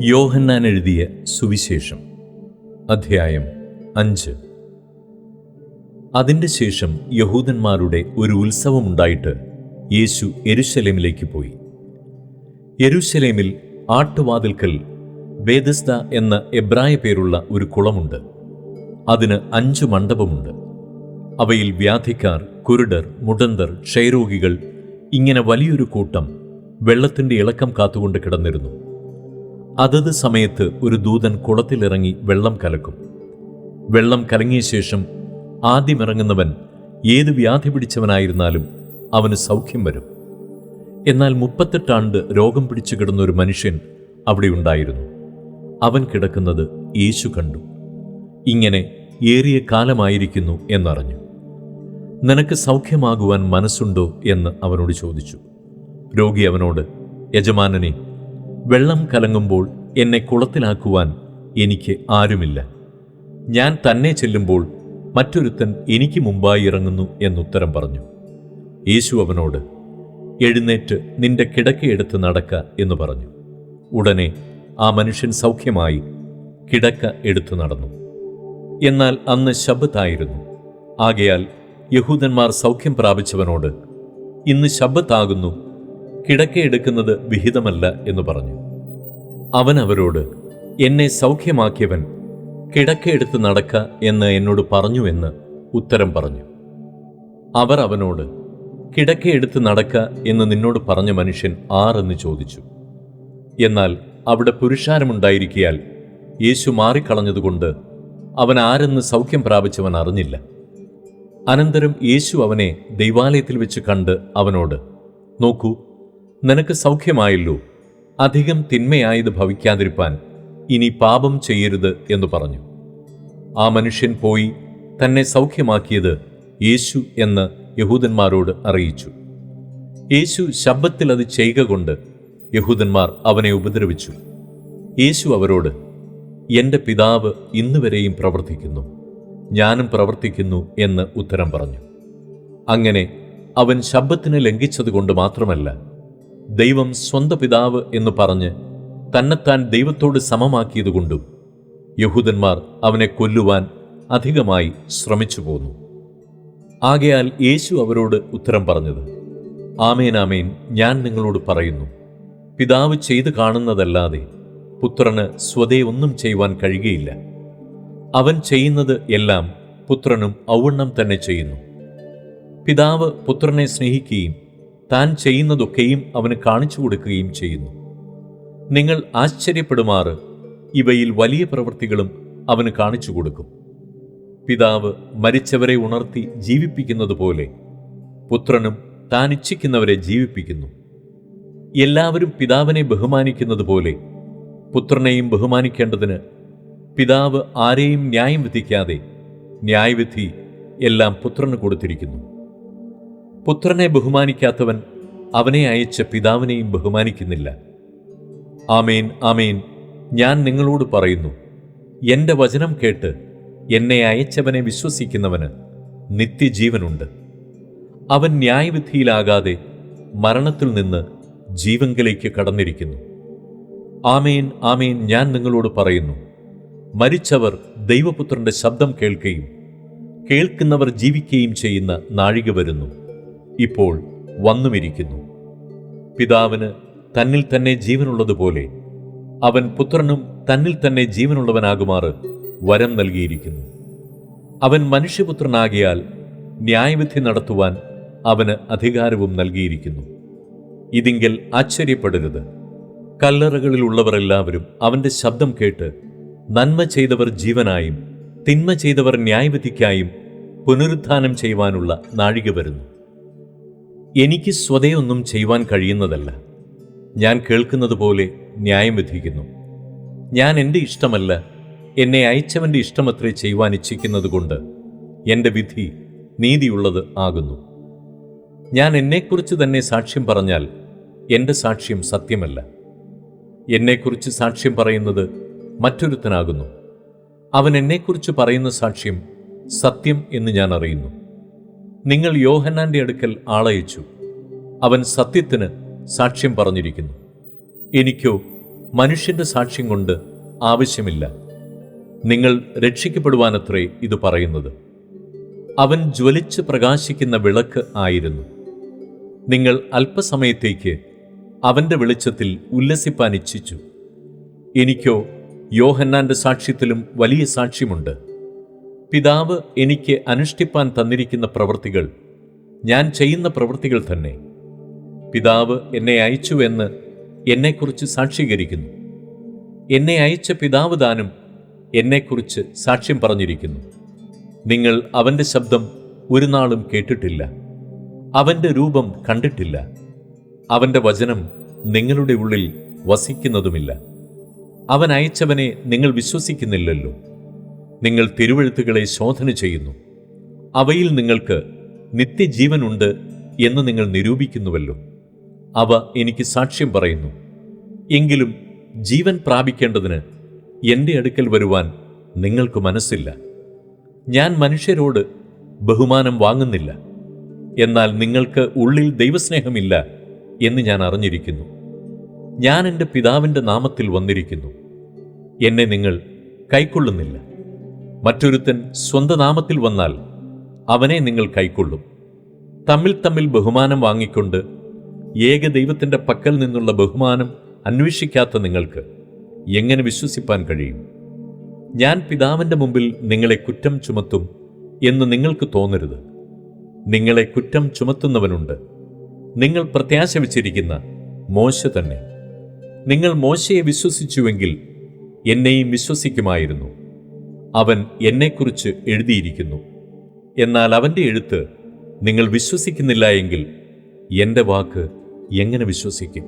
യോഹന്നാൻ എഴുതിയ സുവിശേഷം അധ്യായം 5. അതിൻ്റെ ശേഷം യഹൂദന്മാരുടെ ഒരു ഉത്സവമുണ്ടായിട്ട് യേശു യെരൂശലേമിലേക്ക് പോയി. യെരൂശലേമിൽ ആട്ടുവാതിൽക്കൽ ബേഥസ്ദ എന്ന എബ്രായ പേരുള്ള ഒരു കുളമുണ്ട്. അതിന് 5 മണ്ഡപമുണ്ട്. അവയിൽ വ്യാധിക്കാർ, കുരുടർ, മുടന്തർ, ക്ഷയരോഗികൾ ഇങ്ങനെ വലിയൊരു കൂട്ടം വെള്ളത്തിൻ്റെ ഇളക്കം കാത്തുകൊണ്ട് കിടന്നിരുന്നു. അതത് സമയത്ത് ഒരു ദൂതൻ കുളത്തിലിറങ്ങി വെള്ളം കലക്കും. വെള്ളം കലങ്ങിയ ശേഷം ആദ്യമിറങ്ങുന്നവൻ ഏത് വ്യാധി പിടിച്ചവനായിരുന്നാലും അവന് സൗഖ്യം വരും. എന്നാൽ 38 ആണ്ട് രോഗം പിടിച്ചു കിടന്ന ഒരു മനുഷ്യൻ അവിടെ ഉണ്ടായിരുന്നു. അവൻ കിടക്കുന്നത് യേശു കണ്ടു. ഇങ്ങനെ ഏറിയ കാലമായിരിക്കുന്നു എന്നറിഞ്ഞു. നിനക്ക് സൗഖ്യമാകുവാൻ മനസ്സുണ്ടോ എന്ന് അവനോട് ചോദിച്ചു. രോഗി അവനോട്, യജമാനനെ, വെള്ളം കലങ്ങുമ്പോൾ എന്നെ കുളത്തിലാക്കുവാൻ എനിക്ക് ആരുമില്ല. ഞാൻ തന്നെ ചെല്ലുമ്പോൾ മറ്റൊരുത്തൻ എനിക്ക് മുമ്പായി ഇറങ്ങുന്നു എന്നുത്തരം പറഞ്ഞു. യേശു അവനോട്, എഴുന്നേറ്റ് നിന്റെ കിടക്കയെടുത്ത് നടക്ക എന്ന് പറഞ്ഞു. ഉടനെ ആ മനുഷ്യൻ സൗഖ്യമായി കിടക്ക എടുത്തു നടന്നു. എന്നാൽ അന്ന് ശബ്ബത്തായിരുന്നു. ആകയാൽ യഹൂദന്മാർ സൗഖ്യം പ്രാപിച്ചവനോട്, ഇന്ന് ശബ്ബത്താകുന്നു, കിടക്കയെടുക്കുന്നത് വിഹിതമല്ല എന്ന് പറഞ്ഞു. അവൻ അവരോട്, എന്നെ സൗഖ്യമാക്കിയവൻ കിടക്കയെടുത്ത് നടക്ക എന്ന് എന്നോട് പറഞ്ഞു എന്ന് ഉത്തരം പറഞ്ഞു. അവർ അവനോട്, കിടക്കയെടുത്ത് നടക്ക എന്ന് നിന്നോട് പറഞ്ഞ മനുഷ്യൻ ആരെന്ന് ചോദിച്ചു. എന്നാൽ അവിടെ പുരുഷാരമുണ്ടായിരിക്കയാൽ യേശു മാറിക്കളഞ്ഞതുകൊണ്ട് അവൻ ആരെന്ന് സൗഖ്യം പ്രാപിച്ചവൻ അറിഞ്ഞില്ല. അനന്തരം യേശു അവനെ ദൈവാലയത്തിൽ വെച്ച് കണ്ട് അവനോട്, നോക്കൂ, നിനക്ക് സൗഖ്യമായല്ലോ. അധികം തിന്മയായത് ഭവിക്കാതിരിപ്പാൻ ഇനി പാപം ചെയ്യരുത് എന്ന് പറഞ്ഞു. ആ മനുഷ്യൻ പോയി തന്നെ സൗഖ്യമാക്കിയത് യേശു എന്ന് യഹൂദന്മാരോട് അറിയിച്ചു. യേശു ശബ്ബത്തിൽ അത് ചെയ്യുക കൊണ്ട് യഹൂദന്മാർ അവനെ ഉപദ്രവിച്ചു. യേശു അവരോട്, എൻ്റെ പിതാവ് ഇന്നുവരെയും പ്രവർത്തിക്കുന്നു, ഞാനും പ്രവർത്തിക്കുന്നു എന്ന് ഉത്തരം പറഞ്ഞു. അങ്ങനെ അവൻ ശബ്ബത്തിനെ ലംഘിച്ചതുകൊണ്ട് മാത്രമല്ല, ദൈവം സ്വന്തം പിതാവ് എന്ന് പറഞ്ഞ് തന്നെത്താൻ ദൈവത്തോട് സമമാക്കിയതുകൊണ്ടും യഹൂദന്മാർ അവനെ കൊല്ലുവാൻ അധികമായി ശ്രമിച്ചു പോന്നു. ആകയാൽ യേശു അവരോട് ഉത്തരം പറഞ്ഞത്, ആമേൻ ആമേൻ, ഞാൻ നിങ്ങളോട് പറയുന്നു, പിതാവ് ചെയ്തു കാണുന്നതല്ലാതെ പുത്രന് സ്വതേ ഒന്നും ചെയ്യുവാൻ കഴിയുകയില്ല. അവൻ ചെയ്യുന്നത് എല്ലാം പുത്രനും ഔവണ്ണം തന്നെ ചെയ്യുന്നു. പിതാവ് പുത്രനെ സ്നേഹിക്കുകയും താൻ ചെയ്യുന്നതൊക്കെയും അവന് കാണിച്ചു കൊടുക്കുകയും ചെയ്യുന്നു. നിങ്ങൾ ആശ്ചര്യപ്പെടുമാറ് ഇവയിൽ വലിയ പ്രവൃത്തികളും അവന് കാണിച്ചു കൊടുക്കും. പിതാവ് മരിച്ചവരെ ഉണർത്തി ജീവിപ്പിക്കുന്നത് പോലെ പുത്രനും താൻ ഇച്ഛിക്കുന്നവരെ ജീവിപ്പിക്കുന്നു. എല്ലാവരും പിതാവിനെ ബഹുമാനിക്കുന്നത് പോലെ പുത്രനെയും ബഹുമാനിക്കേണ്ടതിന് പിതാവ് ആരെയും ന്യായം വിധിക്കാതെ ന്യായവിധി എല്ലാം പുത്രന് കൊടുത്തിരിക്കുന്നു. പുത്രനെ ബഹുമാനിക്കാത്തവൻ അവനെ അയച്ച പിതാവിനെയും ബഹുമാനിക്കുന്നില്ല. ആമേൻ ആമേൻ, ഞാൻ നിങ്ങളോട് പറയുന്നു, എൻ്റെ വചനം കേട്ട് എന്നെ അയച്ചവനെ വിശ്വസിക്കുന്നവന് നിത്യജീവനുണ്ട്. അവൻ ന്യായവിധിയിലാകാതെ മരണത്തിൽ നിന്ന് ജീവങ്കലേക്ക് കടന്നിരിക്കുന്നു. ആമേൻ ആമേൻ, ഞാൻ നിങ്ങളോട് പറയുന്നു, മരിച്ചവർ ദൈവപുത്രന്റെ ശബ്ദം കേൾക്കുകയും കേൾക്കുന്നവർ ജീവിക്കുകയും ചെയ്യുന്ന നാഴിക വരുന്നു, ഇപ്പോൾ വന്നുമിരിക്കുന്നു. പിതാവിന് തന്നിൽ തന്നെ ജീവനുള്ളതുപോലെ അവൻ പുത്രനും തന്നിൽ തന്നെ ജീവനുള്ളവനാകുമാറ് വരം നൽകിയിരിക്കുന്നു. അവൻ മനുഷ്യപുത്രനാകിയാൽ ന്യായവിധി നടത്തുവാൻ അവന് അധികാരവും നൽകിയിരിക്കുന്നു. ഇതിങ്കൽ ആശ്ചര്യപ്പെടരുത്. കല്ലറകളിലുള്ളവർ എല്ലാവരും അവന്റെ ശബ്ദം കേട്ട് നന്മ ചെയ്തവർ ജീവനായും തിന്മ ചെയ്തവർ ന്യായവിധിക്കായും പുനരുത്ഥാനം ചെയ്യുവാനുള്ള നാഴിക വരുന്നു. എനിക്ക് സ്വതേ ഒന്നും ചെയ്യുവാൻ കഴിയുന്നതല്ല. ഞാൻ കേൾക്കുന്നത് പോലെ ന്യായം വിധിക്കുന്നു. ഞാൻ എൻ്റെ ഇഷ്ടമല്ല, എന്നെ അയച്ചവൻ്റെ ഇഷ്ടമത്രേ ചെയ്യുവാൻ ഇച്ഛിക്കുന്നത് കൊണ്ട് എൻ്റെ വിധി നീതിയുള്ളത് ആകുന്നു. ഞാൻ എന്നെക്കുറിച്ച് തന്നെ സാക്ഷ്യം പറഞ്ഞാൽ എൻ്റെ സാക്ഷ്യം സത്യമല്ല. എന്നെക്കുറിച്ച് സാക്ഷ്യം പറയുന്നത് മറ്റൊരുത്തനാകുന്നു. അവൻ എന്നെക്കുറിച്ച് പറയുന്ന സാക്ഷ്യം സത്യം എന്ന് ഞാൻ അറിയുന്നു. നിങ്ങൾ യോഹന്നാന്റെ അടുക്കൽ ആളയച്ചു. അവൻ സത്യത്തിന് സാക്ഷ്യം പറഞ്ഞിരിക്കുന്നു. എനിക്കോ മനുഷ്യന്റെ സാക്ഷ്യം കൊണ്ട് ആവശ്യമില്ല. നിങ്ങൾ രക്ഷിക്കപ്പെടുവാനത്രേ ഇത് പറയുന്നത്. അവൻ ജ്വലിച്ച് പ്രകാശിക്കുന്ന വിളക്ക് ആയിരുന്നു. നിങ്ങൾ അല്പസമയത്തേക്ക് അവന്റെ വെളിച്ചത്തിൽ ഉല്ലസിപ്പാൻ ഇച്ഛിച്ചു. എനിക്കോ യോഹന്നാന്റെ സാക്ഷ്യത്തിലും വലിയ സാക്ഷ്യമുണ്ട്. പിതാവ് എനിക്ക് അനുഷ്ഠിപ്പാൻ തന്നിരിക്കുന്ന പ്രവൃത്തികൾ ഞാൻ ചെയ്യുന്ന പ്രവൃത്തികൾ തന്നെ. പിതാവ് എന്നെ അയച്ചു എന്ന് എന്നെക്കുറിച്ച് സാക്ഷീകരിക്കുന്നു. എന്നെ അയച്ച പിതാവ് താനും എന്നെക്കുറിച്ച് സാക്ഷ്യം പറഞ്ഞിരിക്കുന്നു. നിങ്ങൾ അവന്റെ ശബ്ദം ഒരു നാളും കേട്ടിട്ടില്ല, അവന്റെ രൂപം കണ്ടിട്ടില്ല. അവന്റെ വചനം നിങ്ങളുടെ ഉള്ളിൽ വസിക്കുന്നതുമില്ല. അവൻ അയച്ചവനെ നിങ്ങൾ വിശ്വസിക്കുന്നില്ലല്ലോ. നിങ്ങൾ തിരുവെഴുത്തുകളെ ശോധന ചെയ്യുന്നു, അവയിൽ നിങ്ങൾക്ക് നിത്യജീവനുണ്ട് എന്ന് നിങ്ങൾ നിരൂപിക്കുന്നുവല്ലോ. അവ എനിക്ക് സാക്ഷ്യം പറയുന്നു. എങ്കിലും ജീവൻ പ്രാപിക്കേണ്ടതിന് എൻ്റെ അടുക്കൽ വരുവാൻ നിങ്ങൾക്ക് മനസ്സില്ല. ഞാൻ മനുഷ്യരോട് ബഹുമാനം വാങ്ങുന്നില്ല, എന്നാൽ നിങ്ങൾക്ക് ഉള്ളിൽ ദൈവസ്നേഹമില്ല എന്ന് ഞാൻ അറിഞ്ഞിരിക്കുന്നു. ഞാൻ എൻ്റെ പിതാവിൻ്റെ നാമത്തിൽ വന്നിരിക്കുന്നു, എന്നെ നിങ്ങൾ കൈക്കൊള്ളുന്നില്ല. മറ്റൊരുത്തൻ സ്വന്തം നാമത്തിൽ വന്നാൽ അവനെ നിങ്ങൾ കൈക്കൊള്ളും. തമ്മിൽ തമ്മിൽ ബഹുമാനം വാങ്ങിക്കൊണ്ട് ഏകദൈവത്തിൻ്റെ പക്കൽ നിന്നുള്ള ബഹുമാനം അന്വേഷിക്കാത്ത നിങ്ങൾക്ക് എങ്ങനെ വിശ്വസിപ്പാൻ കഴിയും? ഞാൻ പിതാവിൻ്റെ മുമ്പിൽ നിങ്ങളെ കുറ്റം ചുമത്തും എന്ന് നിങ്ങൾക്ക് തോന്നരുത്. നിങ്ങളെ കുറ്റം ചുമത്തുന്നവനുണ്ട്, നിങ്ങൾ പ്രത്യാശ വച്ചിരിക്കുന്ന മോശ തന്നെ. നിങ്ങൾ മോശയെ വിശ്വസിച്ചുവെങ്കിൽ എന്നെയും വിശ്വസിക്കുമായിരുന്നു. അവൻ എന്നെക്കുറിച്ച് എഴുതിയിരിക്കുന്നു. എന്നാൽ അവൻ്റെ എഴുത്ത് നിങ്ങൾ വിശ്വസിക്കുന്നില്ല എങ്കിൽ എൻ്റെ വാക്ക് എങ്ങനെ വിശ്വസിക്കും?